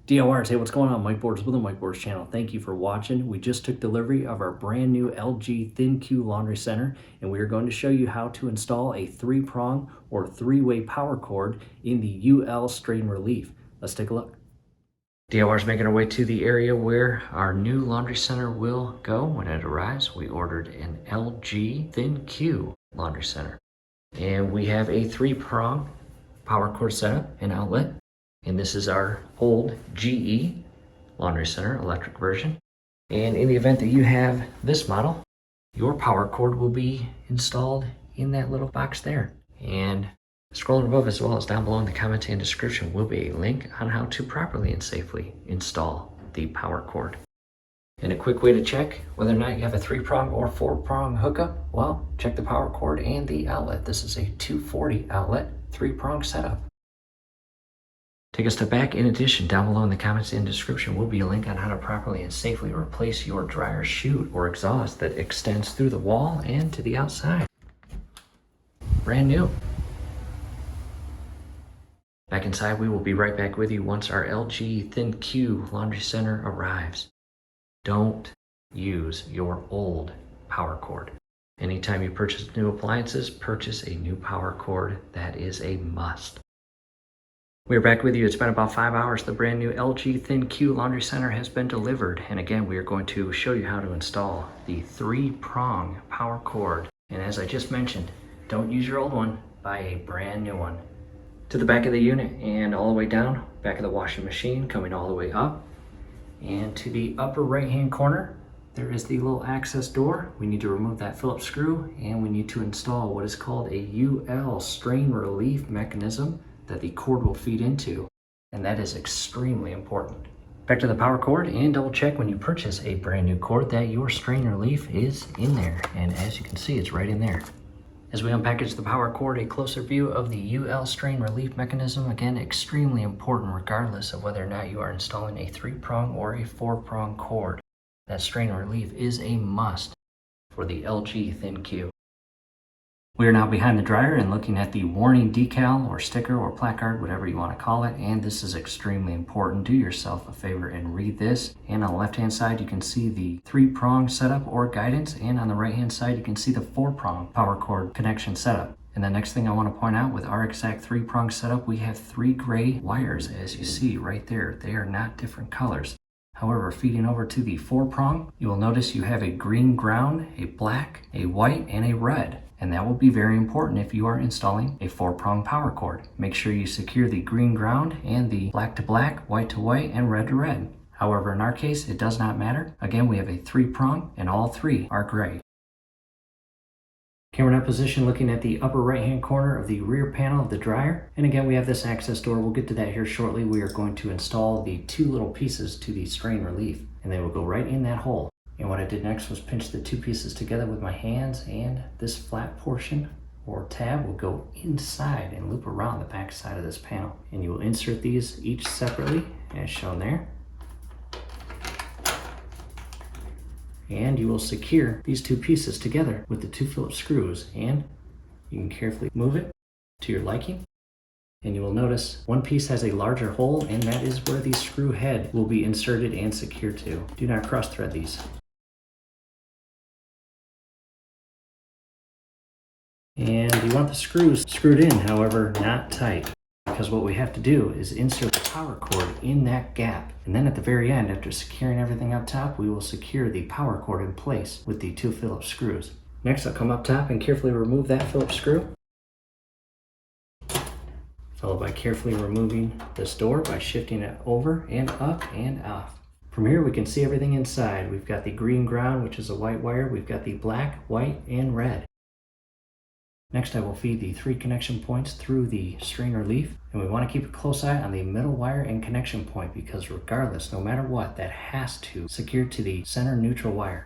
DIYers, hey, what's going on? Mike Boards with the Mike Boards channel. Thank you for watching. We just took delivery of our brand new LG THINQ laundry center, and we are going to show you how to install a 3-prong or 3-way power cord in the UL strain relief. Let's take a look. DIYers making our way to the area where our new laundry center will go when it arrives. We ordered an LG THINQ laundry center, and we have a 3-prong power cord setup and outlet. And this is our old GE laundry center electric version. And in the event that you have this model, your power cord will be installed in that little box there. And scrolling above as well as down below in the comments and description will be a link on how to properly and safely install the power cord. And a quick way to check whether or not you have a 3-prong or 4-prong hookup, well, check the power cord and the outlet. This is a 240 outlet 3-prong setup. Take a step back. In addition, down below in the comments and description will be a link on how to properly and safely replace your dryer chute or exhaust that extends through the wall and to the outside. Brand new. Back inside, we will be right back with you once our LG THINQ laundry center arrives. Don't use your old power cord. Anytime you purchase new appliances, purchase a new power cord. That is a must. We're back with you. It's been about 5 hours. The brand new LG THINQ laundry center has been delivered. And again, we are going to show you how to install the 3-prong power cord. And as I just mentioned, don't use your old one, buy a brand new one. To the back of the unit and all the way down, back of the washing machine, coming all the way up. And to the upper right-hand corner, there is the little access door. We need to remove that Phillips screw, and we need to install what is called a UL strain relief mechanism that the cord will feed into, and that is extremely important. Back to the power cord, and double check when you purchase a brand new cord that your strain relief is in there, and as you can see, it's right in there. As we unpackage the power cord, a closer view of the UL strain relief mechanism, again, extremely important regardless of whether or not you are installing a 3-prong or a 4-prong cord. That strain relief is a must for the LG THINQ. We are now behind the dryer and looking at the warning decal or sticker or placard, whatever you want to call it, and this is extremely important. Do yourself a favor and read this. And on the left-hand side, you can see the 3-prong setup or guidance, and on the right-hand side, you can see the 4-prong power cord connection setup. And the next thing I want to point out, with our exact 3-prong setup, we have 3 gray wires, as you see right there. They are not different colors. However, feeding over to the 4-prong, you will notice you have a green ground, a black, a white, and a red. And that will be very important if you are installing a 4-prong power cord. Make sure you secure the green ground and the black to black, white to white, and red to red. However, in our case, it does not matter. Again, we have a 3-prong and all 3 are gray. Camera now position looking at the upper right-hand corner of the rear panel of the dryer. And again, we have this access door. We'll get to that here shortly. We are going to install the 2 little pieces to the strain relief, and they will go right in that hole. And what I did next was pinch the 2 pieces together with my hands, and this flat portion or tab will go inside and loop around the back side of this panel. And you will insert these each separately as shown there. And you will secure these 2 pieces together with the 2 Phillips screws, and you can carefully move it to your liking. And you will notice one piece has a larger hole, and that is where the screw head will be inserted and secured to. Do not cross thread these. And you want the screws screwed in, however, not tight, because what we have to do is insert the power cord in that gap. And then at the very end, after securing everything up top, we will secure the power cord in place with the 2 Phillips screws. Next, I'll come up top and carefully remove that Phillips screw, followed by carefully removing this door by shifting it over and up and off. From here, we can see everything inside. We've got the green ground, which is a white wire. We've got the black, white, and red. Next, I will feed the 3 connection points through the strain relief, and we want to keep a close eye on the middle wire and connection point, because regardless, no matter what, that has to secure to the center neutral wire.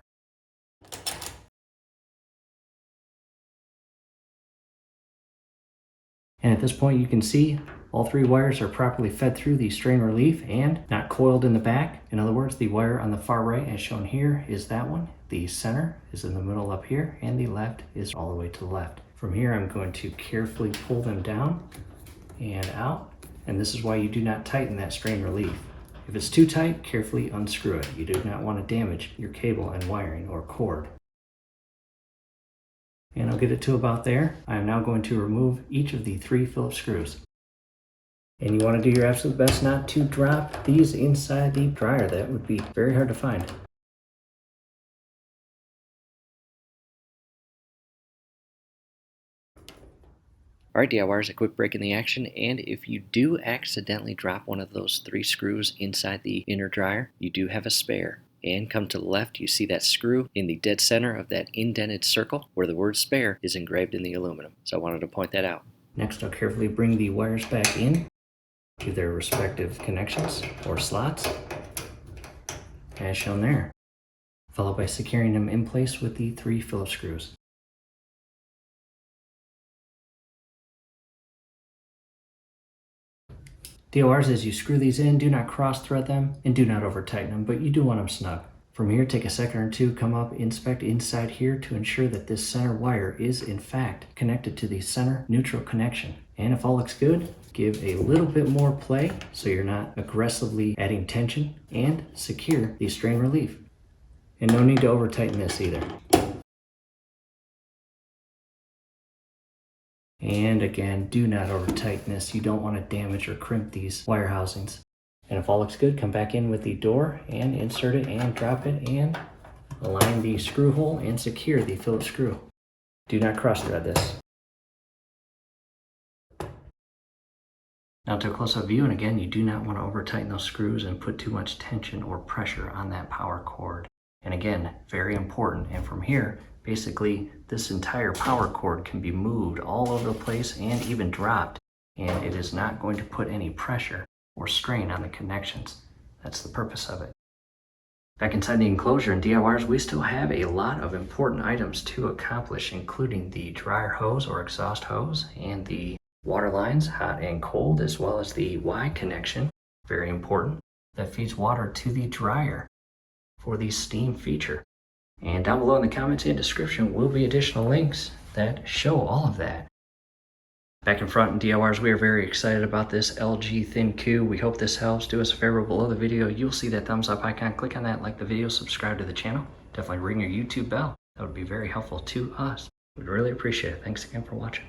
And at this point, you can see all 3 wires are properly fed through the strain relief and not coiled in the back. In other words, the wire on the far right, as shown here, is that one. The center is in the middle up here, and the left is all the way to the left. From here, I'm going to carefully pull them down and out, and this is why you do not tighten that strain relief. If it's too tight, carefully unscrew it. You do not want to damage your cable and wiring or cord. And I'll get it to about there. I am now going to remove each of the 3 Phillips screws. And you want to do your absolute best not to drop these inside the dryer. That would be very hard to find. Alright DIYers, a quick break in the action, and if you do accidentally drop one of those 3 screws inside the inner dryer, you do have a spare. And come to the left, you see that screw in the dead center of that indented circle where the word spare is engraved in the aluminum. So I wanted to point that out. Next, I'll carefully bring the wires back in to their respective connections or slots, as shown there, followed by securing them in place with the 3 Phillips screws. DIYers, as you screw these in, do not cross thread them and do not over tighten them, but you do want them snug. From here, take a second or two, come up, inspect inside here to ensure that this center wire is in fact connected to the center neutral connection. And if all looks good, give a little bit more play so you're not aggressively adding tension, and secure the strain relief. And no need to over tighten this either. And again, do not over tighten this. You don't want to damage or crimp these wire housings. And if all looks good, come back in with the door and insert it and drop it and align the screw hole and secure the Phillips screw. Do not cross thread this. Now to a close-up view, and again, you do not want to over tighten those screws and put too much tension or pressure on that power cord. And again, very important. And from here, basically, this entire power cord can be moved all over the place and even dropped, and it is not going to put any pressure or strain on the connections. That's the purpose of it. Back inside the enclosure in DIYers, we still have a lot of important items to accomplish, including the dryer hose or exhaust hose and the water lines, hot and cold, as well as the Y connection, very important, that feeds water to the dryer for the steam feature. And down below in the comments and description will be additional links that show all of that. Back in front in DIYers, we are very excited about this LG THINQ. We hope this helps. Do us a favor below the video. You'll see that thumbs up icon. Click on that, like the video, subscribe to the channel. Definitely ring your YouTube bell. That would be very helpful to us. We'd really appreciate it. Thanks again for watching.